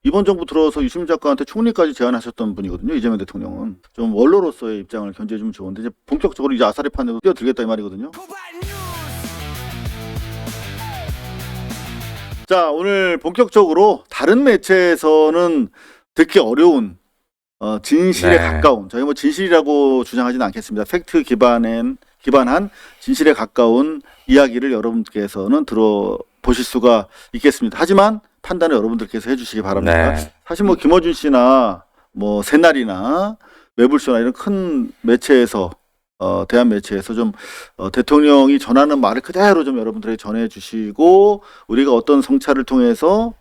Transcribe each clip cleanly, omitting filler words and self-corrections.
이번 정부 들어서 유시민 작가한테 총리까지 제안하셨던 분이거든요. 이재명 대통령은 좀 원로로서의 입장을 견지해주면 좋은데 이제 본격적으로 이제 아사리 판으로 뛰어들겠다 이 말이거든요. 자, 오늘 본격적으로 다른 매체에서는 듣기 어려운 진실에 가까운, 저희 뭐 진실이라고 주장하지는 않겠습니다. 팩트 기반한 진실에 가까운 이야기를 여러분께서는 들어보실 수가 있겠습니다. 하지만 판단을 여러분들께서 해주시기 바랍니다. 사실 뭐 김어준 씨나 뭐 새날이나 매불쇼나 이런 큰 매체에서 대한 매체에서 좀 대통령이 전하는 말을 그대로 좀 여러분들에게 전해주시고 우리가 어떤 성찰을 통해서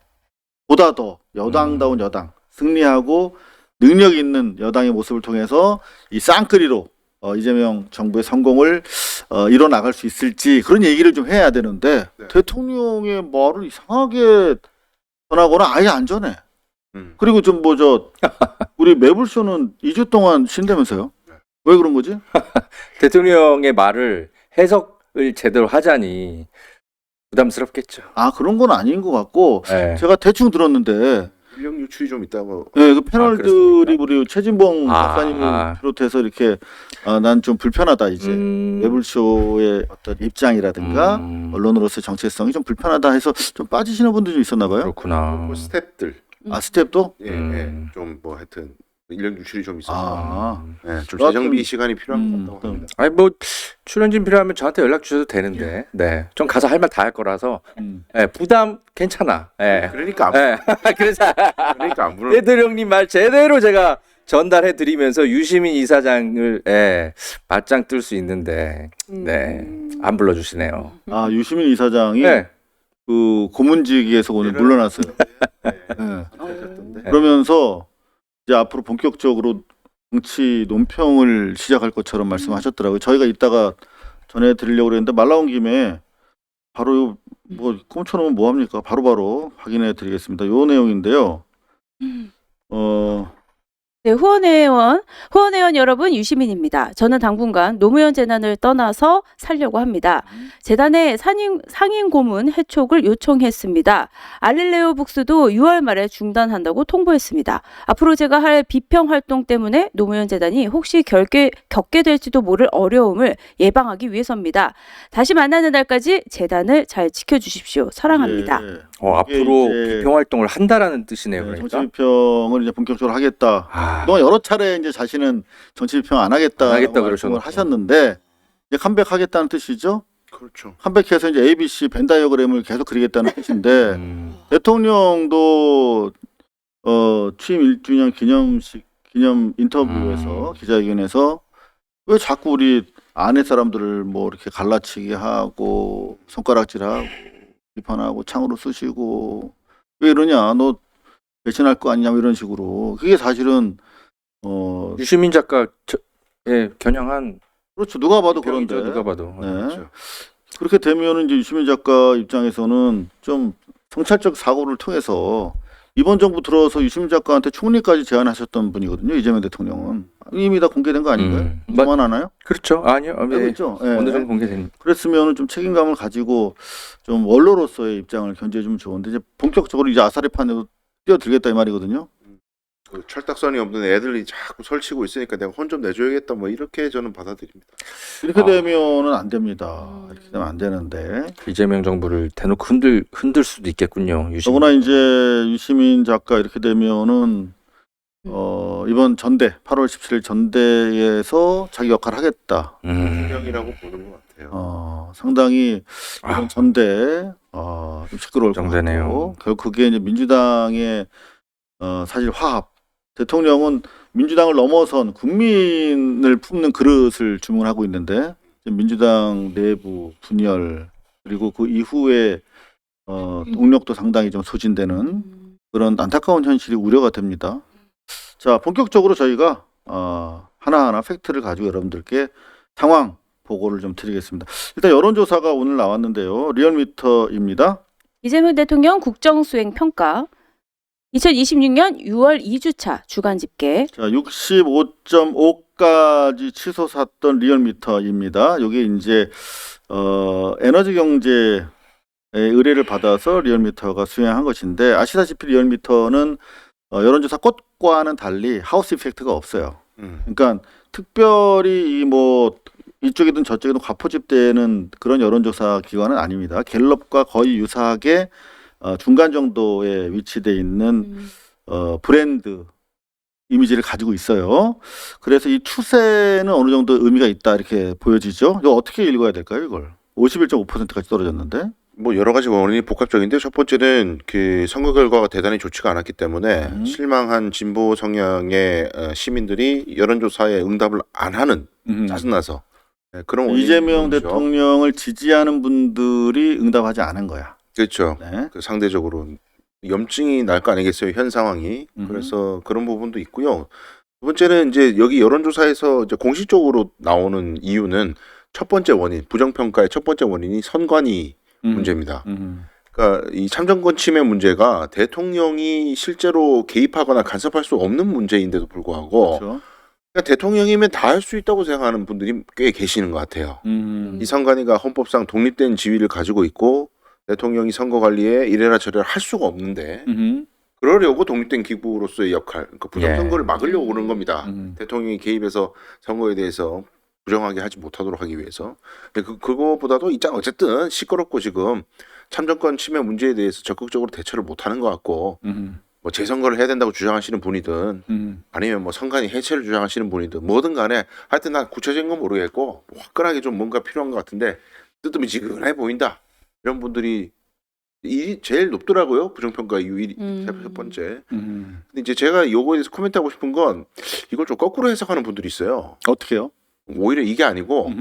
보다 더 여당다운 여당, 승리하고 능력 있는 여당의 모습을 통해서 이 쌍끌이로 이재명 정부의 성공을 이뤄나갈 수 있을지 그런 얘기를 좀 해야 되는데 대통령의 말을 이상하게 전하거나 아예 안 전해. 그리고 좀 우리 매불쇼는 2주 동안 쉰다면서요? 왜 그런 거지? 대통령의 말을 해석을 제대로 하자니 부담스럽겠죠. 아, 그런 건 아닌 것 같고 제가 대충 들었는데 인력 유출이 좀 있다고. 네, 그 패널들이 우리 최진봉 박사님을 비롯해서 이렇게 난 좀 불편하다 이제 매불쇼의 어떤 입장이라든가 언론으로서의 정체성이 좀 불편하다 해서 좀 빠지시는 분들이 좀 있었나 봐요. 그렇구나. 뭐 스텝들. 아, 스텝도? 좀 뭐 하여튼 인력 유출이 좀 있어서 좀 여하튼, 재정비 시간이 필요한 것 같다고 합니다. 아니 뭐 출연진 필요하면 저한테 연락 주셔도 되는데, 좀 가서 할 말 다 할 거라서 부담 괜찮아. 그러니까 그래서 안 부르는. 대통령님 말 제대로 제가 전달해 드리면서 유시민 이사장을 맞짱 뜰 수 있는데, 안 불러주시네요. 아, 유시민 이사장이 그 고문직에서 오늘 물러났어요. 그러면서 이제 앞으로 본격적으로 정치 논평을 시작할 것처럼 말씀하셨더라고요. 저희가 이따가 전해드리려고 그랬는데 말 나온 김에 바로 뭐 꼼쳐놓으면 뭐합니까? 바로바로 확인해드리겠습니다. 요 내용인데요. 네, 후원회원 여러분, 유시민입니다. 저는 당분간 노무현 재단을 떠나서 살려고 합니다. 재단에 상임 고문 해촉을 요청했습니다. 알릴레오 북스도 6월 말에 중단한다고 통보했습니다. 앞으로 제가 할 비평 활동 때문에 노무현 재단이 혹시 겪게 될지도 모를 어려움을 예방하기 위해서입니다. 다시 만나는 날까지 재단을 잘 지켜주십시오. 사랑합니다. 앞으로 비평 활동을 한다라는 뜻이네요. 그러니까. 정치 비평을 이제 본격적으로 하겠다. 그동안 여러 차례 이제 자신은 정치 비평 안 하겠다 말씀을 하셨는데 이제 컴백하겠다는 뜻이죠. 그렇죠. 컴백해서 이제 ABC 벤 다이어그램을 계속 그리겠다는 뜻인데 대통령도 취임 1주년 기념 인터뷰에서 기자회견에서 왜 자꾸 우리 아내 사람들을 뭐 이렇게 갈라치기 하고 손가락질하고 비판하고 창으로 쑤시고 왜 이러냐, 너 배신할 거 아니냐 뭐 이런 식으로. 그게 사실은 유시민 작가의 겨냥한, 그렇죠, 누가 봐도 그런데 누가 봐도. 그렇죠. 그렇게 되면은 이제 유시민 작가 입장에서는 좀 성찰적 사고를 통해서 이번 정부 들어서 유시민 작가한테 총리까지 제안하셨던 분이거든요. 이재명 대통령은 이미 다 공개된 거 아닌가요? 그만하나요? 그렇죠. 아니요. 그렇죠. 어느 정도 공개된. 그랬으면 좀 책임감을 가지고 좀 원로로서의 입장을 견지해주면 좋은데 이제 본격적으로 이제 아사리 판으로 뛰어들겠다 이 말이거든요. 그 철딱선이 없는 애들이 자꾸 설치고 있으니까 내가 혼 좀 내줘야겠다 뭐 이렇게 저는 받아들입니다. 이렇게 되면은 안 됩니다. 이렇게 되면 안 되는데. 이재명 정부를 대놓고 흔들 수도 있겠군요. 더구나 이제 유시민 작가 이렇게 되면은 이번 전대 8월 17일 전대에서 자기 역할을 하겠다. 분명이라고 보는 것 같아요. 상당히 이번 전대 좀 시끄러울 것 같고 결국 그게 이제 민주당의 사실 화합. 대통령은 민주당을 넘어선 국민을 품는 그릇을 주문하고 있는데 민주당 내부 분열 그리고 그 이후에 동력도 상당히 좀 소진되는 그런 안타까운 현실이 우려가 됩니다. 자, 본격적으로 저희가 하나하나 팩트를 가지고 여러분들께 상황 보고를 좀 드리겠습니다. 일단 여론조사가 오늘 나왔는데요. 리얼미터입니다. 이재명 대통령 국정수행 평가 2026년 6월 2주차 주간 집계. 자, 65.5까지 치솟았던 리얼미터입니다. 이게 이제 에너지 경제 의뢰를 받아서 리얼미터가 수행한 것인데 아시다시피 리얼미터는 여론조사 꽃과는 달리 하우스 이펙트가 없어요. 그러니까 특별히 뭐 이쪽이든 저쪽이든 과포집되는 그런 여론조사 기관은 아닙니다. 갤럽과 거의 유사하게 중간 정도에 위치돼 있는 브랜드 이미지를 가지고 있어요. 그래서 이 추세는 어느 정도 의미가 있다 이렇게 보여지죠. 이거 어떻게 읽어야 될까요, 이걸? 51.5%까지 떨어졌는데. 뭐 여러 가지 원인이 복합적인데 첫 번째는 그 선거 결과가 대단히 좋지가 않았기 때문에 실망한 진보 성향의 시민들이 여론조사에 응답을 안 하는 짜증나서 그런 원인이 이재명 있는 거죠. 대통령을 지지하는 분들이 응답하지 않은 거야. 그렇죠. 네. 그 상대적으로 염증이 날 거 아니겠어요, 현 상황이. 그래서 그런 부분도 있고요. 두 번째는 이제 여기 여론조사에서 이제 공식적으로 나오는 이유는 첫 번째 원인, 부정평가의 첫 번째 원인이 선관위 문제입니다. 그러니까 이 참정권 침해 문제가 대통령이 실제로 개입하거나 간섭할 수 없는 문제인데도 불구하고 그렇죠. 그러니까 대통령이면 다 할 수 있다고 생각하는 분들이 꽤 계시는 것 같아요. 이 선관위가 헌법상 독립된 지위를 가지고 있고 대통령이 선거 관리에 이래라 저래라 할 수가 없는데 그러려고 독립된 기구로서의 역할, 그러니까 부정선거를 막으려고 그러는 겁니다. 대통령이 개입해서 선거에 대해서 부정하게 하지 못하도록 하기 위해서. 근데 그거보다도 이장 어쨌든 시끄럽고 지금 참정권 침해 문제에 대해서 적극적으로 대처를 못하는 것 같고 뭐 재선거를 해야 된다고 주장하시는 분이든 아니면 뭐 선관위 해체를 주장하시는 분이든 뭐든 간에 하여튼 난 구체적인 건 모르겠고 화끈하게 좀 뭔가 필요한 것 같은데 뜨뜻미지근해 보인다. 이런 분들이 이 제일 높더라고요. 부정평가 이유 첫 번째. 근데 이제 제가 요거에 대해서 코멘트하고 싶은 건 이걸 좀 거꾸로 해석하는 분들이 있어요. 어떻게요? 오히려 이게 아니고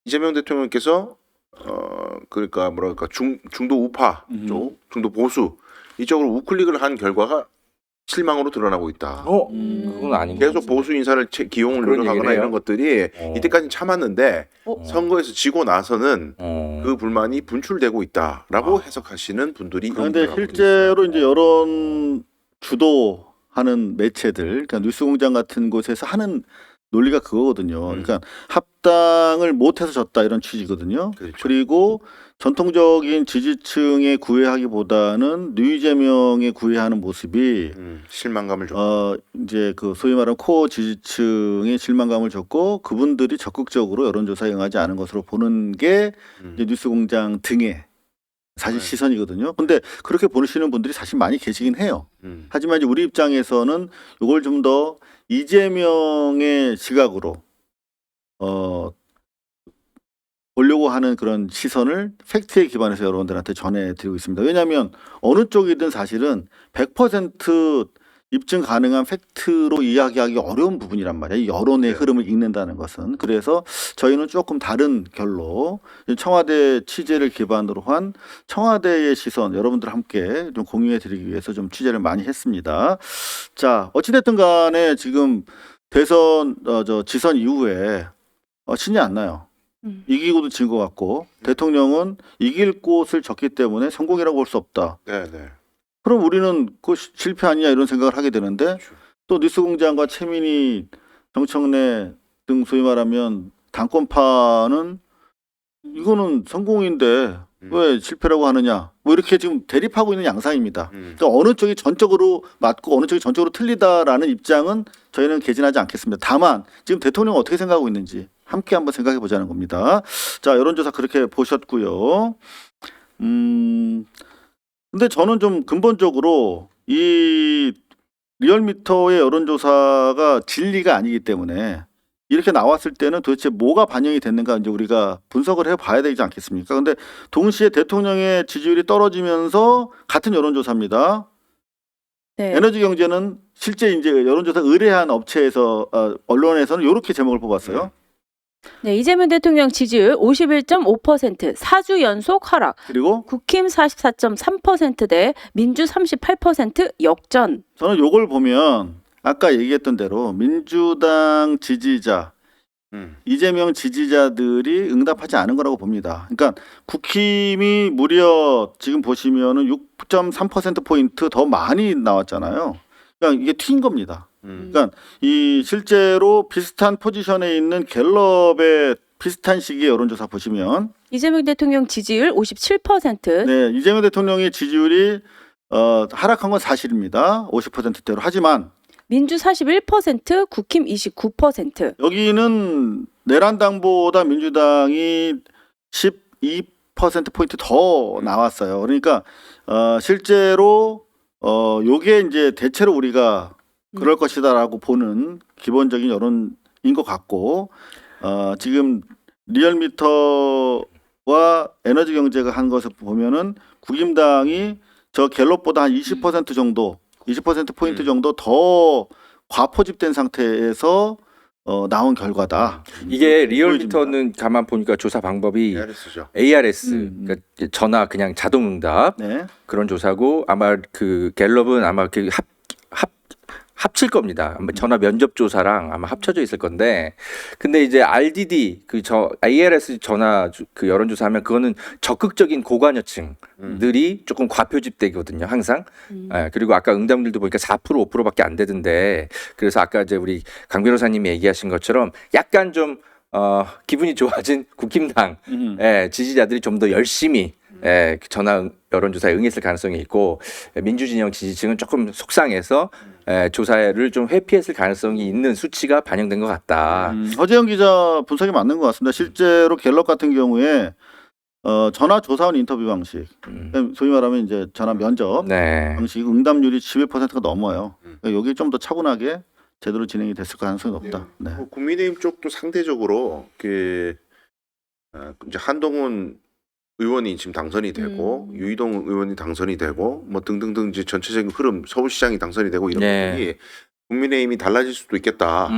이재명 대통령께서 그러니까 뭐랄까 중도 우파 쪽, 중도 보수 이쪽으로 우클릭을 한 결과가 실망으로 드러나고 있다. 그건 아닌 것 계속 같은데. 보수 인사를 기용을 그런 노력하거나 얘기를 해요? 이런 것들이 이때까지 참았는데 어? 선거에서 지고 나서는 그 불만이 분출되고 있다라고 아. 해석하시는 분들이 그런데 있더라고요. 실제로 이제 여론 주도하는 매체들, 그러니까 뉴스공장 같은 곳에서 하는 논리가 그거거든요. 그러니까 합당을 못해서 졌다 이런 취지거든요. 그렇죠. 그리고 전통적인 지지층에 구애하기보다는 이재명에 구애하는 모습이 실망감을 좀 이제 그 소위 말하는 코어 지지층의 실망감을 줬고 그분들이 적극적으로 여론조사에 응하지 않은 것으로 보는 게 이제 뉴스공장 등의 사실 네. 시선이거든요. 근데 그렇게 보시는 분들이 사실 많이 계시긴 해요. 하지만 이제 우리 입장에서는 이걸 좀 더 이재명의 시각으로 보려고 하는 그런 시선을 팩트에 기반해서 여러분들한테 전해드리고 있습니다. 왜냐하면 어느 쪽이든 사실은 100% 입증 가능한 팩트로 이야기하기 어려운 부분이란 말이에요. 이 여론의 네. 흐름을 읽는다는 것은. 그래서 저희는 조금 다른 결로 청와대 취재를 기반으로 한 청와대의 시선 여러분들 함께 좀 공유해 드리기 위해서 좀 취재를 많이 했습니다. 자, 어찌됐든 간에 지금 대선 지선 이후에 신이 안 나요. 이기고도 진 것 같고 대통령은 이길 곳을 졌기 때문에 성공이라고 볼 수 없다. 네. 그럼 우리는 그 실패 아니냐 이런 생각을 하게 되는데 그렇죠. 또 뉴스공장과 최민희, 정청래 등 소위 말하면 당권파는 이거는 성공인데 왜 실패라고 하느냐 뭐 이렇게 지금 대립하고 있는 양상입니다. 그러니까 어느 쪽이 전적으로 맞고 어느 쪽이 전적으로 틀리다라는 입장은 저희는 개진하지 않겠습니다. 다만 지금 대통령은 어떻게 생각하고 있는지 함께 한번 생각해 보자는 겁니다. 자, 여론조사 그렇게 보셨고요. 근데 저는 좀 근본적으로 이 리얼미터의 여론조사가 진리가 아니기 때문에 이렇게 나왔을 때는 도대체 뭐가 반영이 됐는가 이제 우리가 분석을 해봐야 되지 않겠습니까? 근데 동시에 대통령의 지지율이 떨어지면서 같은 여론조사입니다. 네. 에너지 경제는 실제 이제 여론조사 의뢰한 업체에서 언론에서는 이렇게 제목을 뽑았어요. 네, 이재명 대통령 지지율 51.5%, 4주 연속 하락. 그리고 국힘 44.3% 대 민주 38% 역전. 저는 요걸 보면 아까 얘기했던 대로 민주당 지지자, 이재명 지지자들이 응답하지 않은 거라고 봅니다. 그러니까 국힘이 무려 지금 보시면은 6.3%포인트 더 많이 나왔잖아요. 그러니까 이게 튄 겁니다. 그러니까 이 실제로 비슷한 포지션에 있는 갤럽의 비슷한 시기의 여론조사 보시면 이재명 대통령 지지율 57%. 네, 이재명 대통령의 지지율이 하락한 건 사실입니다. 50%대로. 하지만 민주 41%, 국힘 29%. 여기는 내란당보다 민주당이 12%포인트 더 나왔어요. 그러니까 실제로 요게 이제 대체로 우리가 그럴 것이다라고 보는 기본적인 여론인 것 같고 지금 리얼미터와 에너지경제가 한 것을 보면은 국힘당이 저 갤럽보다 한 20% 정도, 20%포인트 정도 더 과포집된 상태에서 나온 결과다. 이게 보여집니다. 리얼미터는 가만 보니까 조사 방법이 ARS죠. ARS, 그러니까 전화 그냥 자동응답 네. 그런 조사고 아마 그 갤럽은 아마 그 합칠 겁니다. 아마 전화 면접 조사랑 아마 합쳐져 있을 건데, 근데 이제 RDD 그 ARS 전화 그 여론조사하면 그거는 적극적인 고관여층들이 조금 과표집되거든요, 항상. 예, 그리고 아까 응답률도 보니까 4% 5%밖에 안 되던데, 그래서 아까 이제 우리 강 변호사님이 얘기하신 것처럼 약간 좀 기분이 좋아진 국힘당 지지자들이 좀 더 열심히 전화 여론조사에 응했을 가능성이 있고 민주진영 지지층은 조금 속상해서 조사를 좀 회피했을 가능성이 있는 수치가 반영된 것 같다. 허재영 기자 분석이 맞는 것 같습니다. 실제로 갤럽 같은 경우에 전화 조사원 인터뷰 방식, 소위 말하면 이제 전화 면접 네. 방식 응답률이 11%가 넘어요. 그러니까 여기 좀 더 차분하게 제대로 진행이 됐을 가능성이 높다. 네. 국민의힘 쪽도 상대적으로 그 이제 한동훈 의원이 지금 당선이 되고 유이동 의원이 당선이 되고 뭐 등등등 이제 전체적인 흐름 서울시장이 당선이 되고 이런 네. 것들이 국민의힘이 달라질 수도 있겠다.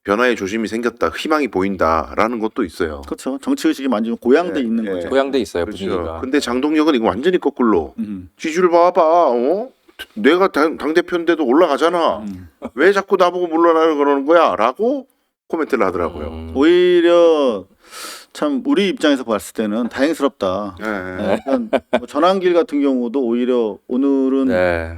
변화의 조짐이 생겼다. 희망이 보인다라는 것도 있어요. 그렇죠. 정치 의식이 완전히 고양돼 네, 있는 네. 거죠. 고양돼 있어요, 그렇죠. 분위기가. 근데 장동혁은 이거 완전히 거꾸로 음. 지지율 봐봐. 내가 당 대표인데도 올라가잖아. 왜 자꾸 나보고 물러나려 그러는 거야?라고 코멘트를 하더라고요. 오히려 참 우리 입장에서 봤을 때는 다행스럽다. 네. 약간 뭐 전환길 같은 경우도 오히려 오늘은 네.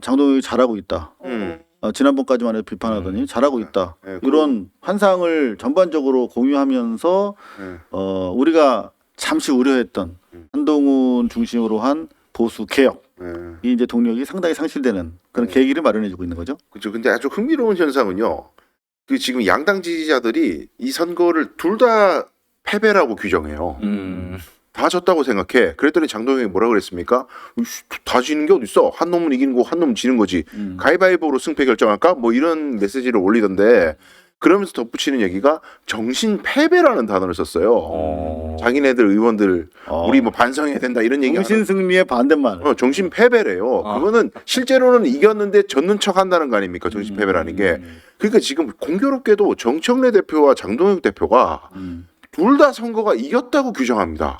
장동혁이 잘하고 있다. 음. 지난번까지만 해도 비판하더니 잘하고 있다. 네, 이런 환상을 전반적으로 공유하면서 네. 우리가 잠시 우려했던 한동훈 중심으로 한 보수 개혁 네. 이 이제 동력이 상당히 상실되는 그런 계기를 마련해주고 있는 거죠. 그렇죠. 근데 아주 흥미로운 현상은요. 그 지금 양당 지지자들이 이 선거를 둘 다 패배라고 규정해요. 다 졌다고 생각해. 그랬더니 장동혁이 뭐라 그랬습니까? 다 지는 게 어딨어? 한 놈은 이기는 거, 한 놈은 지는 거지. 가위바위보로 승패 결정할까? 뭐 이런 메시지를 올리던데 그러면서 덧붙이는 얘기가 정신 패배라는 단어를 썼어요. 자기네들 의원들 우리 뭐 반성해야 된다 이런 얘기. 정신 승리의 반대말. 정신 패배래요. 그거는 실제로는 이겼는데 졌는 척 한다는 거 아닙니까? 정신 패배라는 게. 그러니까 지금 공교롭게도 정청래 대표와 장동혁 대표가 둘 다 선거가 이겼다고 규정합니다.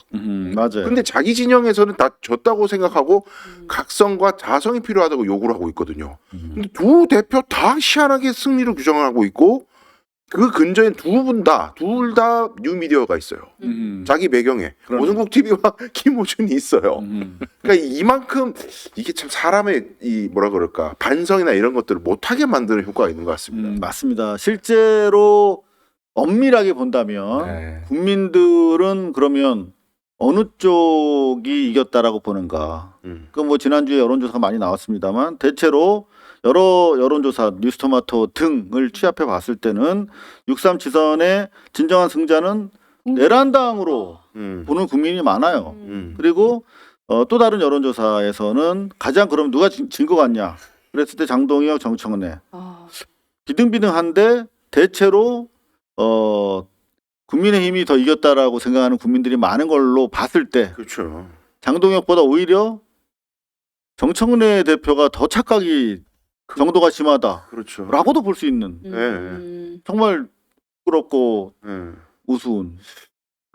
맞아요. 근데 자기 진영에서는 다 졌다고 생각하고 각성과 자성이 필요하다고 요구를 하고 있거든요. 근데 두 대표 다 희한하게 승리를 규정하고 있고 그 근저에 둘 다 뉴미디어가 있어요. 자기 배경에 그러네. 오승국 TV와 김호준이 있어요. 그러니까 이만큼 이게 참 사람의 이 뭐라 그럴까 반성이나 이런 것들을 못하게 만드는 효과가 있는 것 같습니다. 맞습니다. 실제로 엄밀하게 본다면 네. 국민들은 그러면 어느 쪽이 이겼다라고 보는가? 그 뭐 지난주에 여론조사가 많이 나왔습니다만 대체로 여러 여론조사 뉴스토마토 등을 취합해 봤을 때는 6.3 지선의 진정한 승자는 내란당으로 보는 국민이 많아요. 그리고 또 다른 여론조사에서는 가장 그럼 누가 진 것 같냐? 그랬을 때 장동혁, 정청래 비등비등한데 대체로 국민의힘이 더 이겼다라고 생각하는 국민들이 많은 걸로 봤을 때 그렇죠. 장동혁보다 오히려 정청래 대표가 더 착각이 정도가 심하다라고도 그렇죠. 볼 수 있는 정말 부끄럽고 우스운.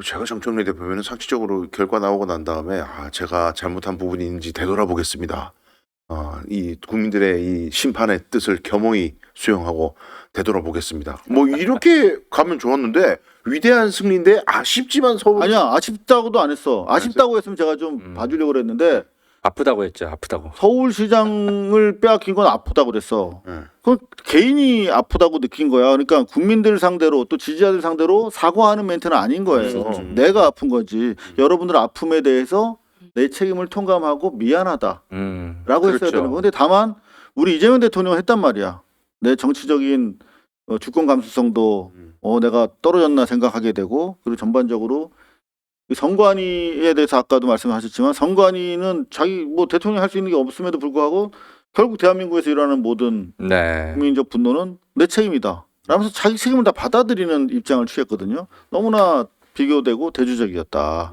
제가 정청래 대표면 상식적으로 결과 나오고 난 다음에 제가 잘못한 부분이 있는지 되돌아보겠습니다. 이 국민들의 이 심판의 뜻을 겸허히 수용하고 되돌아보겠습니다. 뭐 이렇게 가면 좋았는데 위대한 승리인데 아쉽지만 서울 아니야 아쉽다고도 안 했어. 아쉽다고 했으면 제가 좀 봐주려고 그랬는데 아프다고 했죠. 아프다고. 서울시장을 빼앗긴 건 아프다고 그랬어. 네. 그건 개인이 아프다고 느낀 거야. 그러니까 국민들 상대로 또 지지자들 상대로 사과하는 멘트는 아닌 거예요. 그렇죠. 내가 아픈 거지. 여러분들 아픔에 대해서 내 책임을 통감하고 미안하다라고 했어야 그렇죠. 되는 거. 근데 다만 우리 이재명 대통령은 했단 말이야. 내 정치적인 주권 감수성도 내가 떨어졌나 생각하게 되고, 그리고 전반적으로 이 선관위에 대해서 아까도 말씀하셨지만 선관위는 자기 뭐 대통령이 할 수 있는 게 없음에도 불구하고 결국 대한민국에서 일어나는 모든 네. 국민적 분노는 내 책임이다 라면서 자기 책임을 다 받아들이는 입장을 취했거든요. 너무나 비교되고 대조적이었다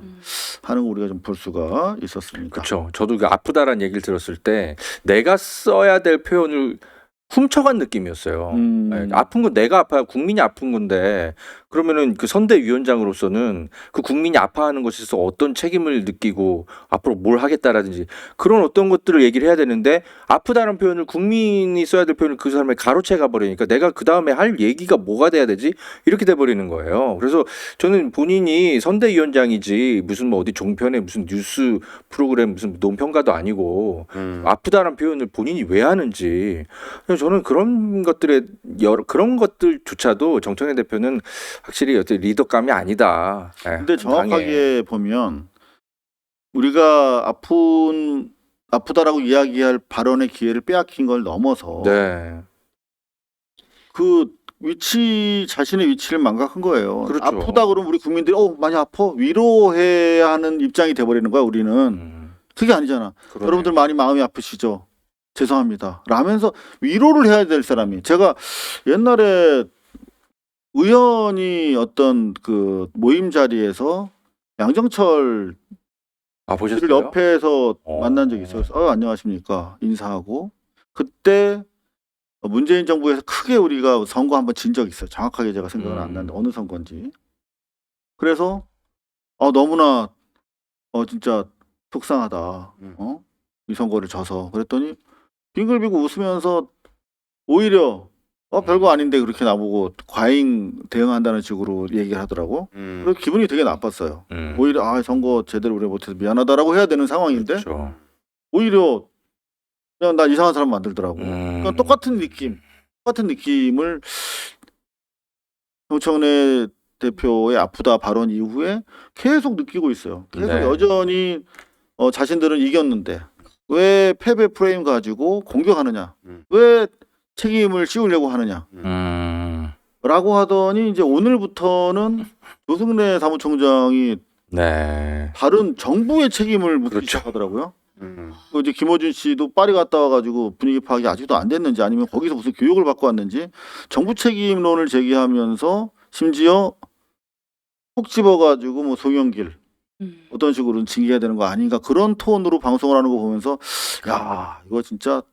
하는 거 우리가 좀 볼 수가 있었습니다. 그렇죠. 저도 그 아프다라는 얘기를 들었을 때 내가 써야 될 표현을 훔쳐간 느낌이었어요. 네, 아픈 건 내가 아파요. 국민이 아픈 건데 그러면은 그 선대위원장으로서는 그 국민이 아파하는 것에 있어서 어떤 책임을 느끼고 앞으로 뭘 하겠다라든지 그런 어떤 것들을 얘기를 해야 되는데 아프다는 표현을 국민이 써야 될 표현을 그 사람을 가로채 가버리니까 내가 그 다음에 할 얘기가 뭐가 돼야 되지? 이렇게 돼버리는 거예요. 그래서 저는 본인이 선대위원장이지 무슨 뭐 어디 종편에 무슨 뉴스 프로그램 무슨 논평가도 아니고 아프다는 표현을 본인이 왜 하는지 저는 그런 것들에 그런 것들조차도 정청래 대표는 확실히 어떤 리더감이 아니다. 네, 근데 정확하게 강해. 보면 우리가 아프다라고 이야기할 발언의 기회를 빼앗긴 걸 넘어서 네. 그 자신의 위치를 망각한 거예요. 그렇죠. 아프다 그러면 우리 국민들이 많이 아파? 위로해야 하는 입장이 돼버리는 거야 우리는. 그게 아니잖아. 그러네. 여러분들 많이 마음이 아프시죠? 죄송합니다 라면서 위로를 해야 될 사람이. 제가 옛날에 우연히 어떤 그 모임 자리에서 양정철 씨를 보셨어요? 옆에서 만난 적이 있어요. 그래서 안녕하십니까 인사하고, 그때 문재인 정부에서 크게 우리가 선거 한번 진 적이 있어요. 정확하게 제가 생각은 안 나는데 어느 선거인지. 그래서 너무나 진짜 속상하다. 이 선거를 져서. 그랬더니 빙글빙글 웃으면서 오히려 별거 아닌데 그렇게 나보고 과잉 대응한다는 식으로 얘기를 하더라고. 그래서 기분이 되게 나빴어요. 오히려 선거 제대로 우리 못해서 미안하다라고 해야 되는 상황인데 그렇죠. 오히려 그냥 나 이상한 사람 만들더라고. 그러니까 똑같은 느낌을 정청래 대표의 아프다 발언 이후에 계속 느끼고 있어요. 계속 네. 여전히 자신들은 이겼는데 왜 패배 프레임 가지고 공격하느냐, 왜 책임을 씌우려고 하느냐 라고 하더니 이제 오늘부터는 조승래 사무총장이 네. 다른 정부의 책임을 묻기 그렇죠. 시작하더라고요. 또 이제 김어준 씨도 파리 갔다 와가지고 분위기 파악이 아직도 안 됐는지 아니면 거기서 무슨 교육을 받고 왔는지 정부 책임론을 제기하면서 심지어 콕 집어가지고 뭐 송영길 어떤 식으로 징계해야 되는 거 아닌가 그런 톤으로 방송을 하는 거 보면서 야 이거 진짜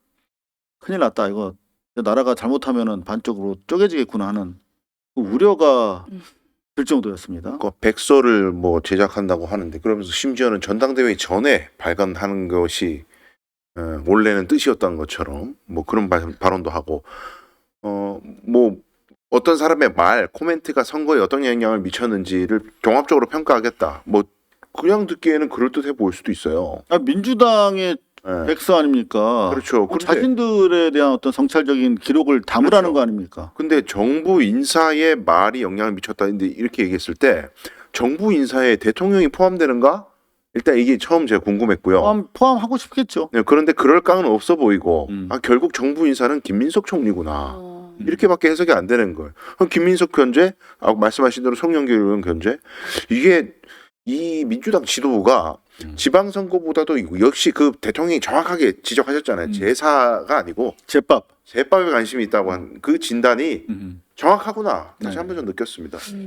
큰일 났다. 이거 나라가 잘못하면은 반쪽으로 쪼개지겠구나 하는 그 우려가 들 정도였습니다. 그 백서를 뭐 제작한다고 하는데 그러면서 심지어는 전당대회 전에 발간하는 것이 원래는 뜻이었던 것처럼 뭐 그런 발언도 하고 뭐 어떤 사람의 말 코멘트가 선거에 어떤 영향을 미쳤는지를 종합적으로 평가하겠다. 뭐 그냥 듣기에는 그럴듯해 보일 수도 있어요. 민주당의 백서 아닙니까? 그렇죠. 그런데 자신들에 대한 어떤 성찰적인 기록을 담으라는 그렇죠. 거 아닙니까? 근데 정부 인사의 말이 영향을 미쳤다는데 이렇게 얘기했을 때 정부 인사에 대통령이 포함되는가? 일단 이게 처음 제가 궁금했고요. 포함하고 싶겠죠. 네, 그런데 그럴 깡은 없어 보이고 결국 정부 인사는 김민석 총리구나. 이렇게밖에 해석이 안 되는 거예요. 그럼 김민석 견제, 말씀하신 대로 송영길 의원 견제, 이게 이 민주당 지도부가 지방선거보다도 역시 그 대통령이 정확하게 지적하셨잖아요. 제사가 아니고 제밥에 관심이 있다고 한 그 진단이 정확하구나. 다시 한번 좀 느꼈습니다.